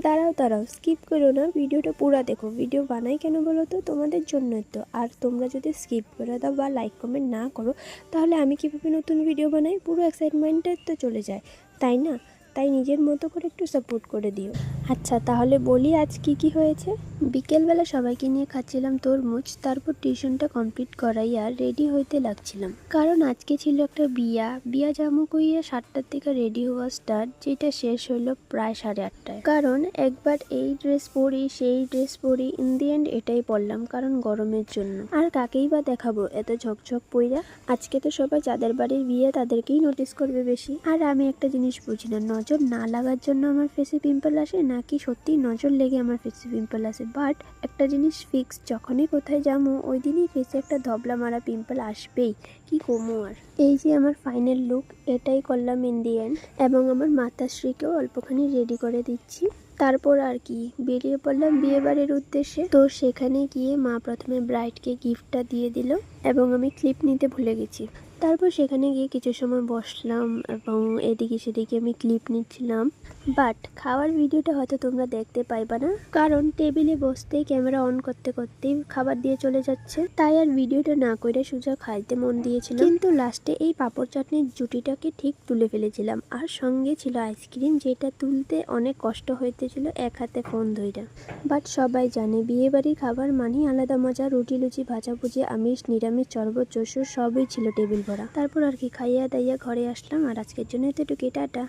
দাঁড়াও দাঁড়াও, স্কিপ করো না, ভিডিওটা পুরো দেখো। ভিডিও বানাই কেন বলো তো? তোমাদের জন্যই তো। আর তোমরা যদি স্কিপ করে দাও বা লাইক কমেন্ট না করো, তাহলে আমি কীভাবে নতুন ভিডিও বানাই? পুরো এক্সাইটমেন্টটা তো চলে যায়, তাই না? তাই নিজের মতো করে একটু সাপোর্ট করে দিও। আচ্ছা তাহলে বলি আজ কি হয়েছে। বিকেলবেলা সবাইকে নিয়ে খাচ্ছিলাম তরমুজ, তারপর টিউশনটা কমপ্লিট করাই আর রেডি হইতে লাগছিলাম, কারণ আজকে ছিল একটা বিয়া জামু কইয়া 7টার থেকে রেডি হওয়া স্টার্ট, যেটা শেষ হইলো প্রায় 8:30টায়। কারণ একবার এই ড্রেস পরি সেই ড্রেস পরি, ইন দি এন্ড এটাই পরলাম, কারণ গরমের জন্য। আর কাকেই বা দেখাবো এত ঝকঝক পইরা? আজকে তো সবাই যাদের বাড়ির বিয়ে তাদেরকেই নোটিস করবে বেশি। আর আমি একটা জিনিস বুঝি না, নজর না লাগার জন্য আমার ফেসে পিম্পল আসে, নাকি সত্যি নজর লেগে আমার ফেসে পিম্পল আসে। বাট একটা জিনিস ফিক্স, যখনই কোথায় যাবো ওই দিনই ফেসে একটা ধবলা মারা পিম্পল আসবেই, কি কমো আর। এই যে আমার ফাইনাল লুক, এটাই করলাম ইন দি এন্ড, এবং আমার মাতাশ্রীকেও অল্পখানি রেডি করে দিচ্ছি। তারপর আর কি বেরিয়ে পড়লাম বিয়ে বাড়ির উদ্দেশ্যে। তো সেখানে গিয়ে মা প্রথমে ব্রাইডকে গিফটটা দিয়ে দিল, এবং আমি ক্লিপ নিতে ভুলে গেছি। তারপর সেখানে গিয়ে কিছু সময় বসলাম এবং এদিকে সেদিকে আমি ক্লিপ নিচ্ছিলাম। বাট খাওয়ার ভিডিওটা হয়তো তোমরা দেখতে পাইবা না, কারণ টেবিলে বসতেই ক্যামেরা অন করতে করতেই খাবার দিয়ে চলে যাচ্ছে, তাই আর ভিডিওটা না করে সোজা খাইতে মন দিয়েছিলাম। কিন্তু লাস্টে এই পাঁপড় চাটনির জুটিটাকে ঠিক তুলে ফেলেছিলাম, আর সঙ্গে ছিল আইসক্রিম, যেটা তুলতে অনেক কষ্ট হইতেছিল এক হাতে ফোন ধইরা। বাট সবাই জানে বিয়ে বাড়ির খাবার মানেই আলাদা মজা। রুটি লুচি ভাজাভুজি আমিষ নিরামিষ চর্বচস্য সবই ছিল টেবিল ভরা। তারপর আর কি খাইয়া দাইয়া ঘরে আসলাম, আর আজকের জন্য এতটুকুই, টাটা।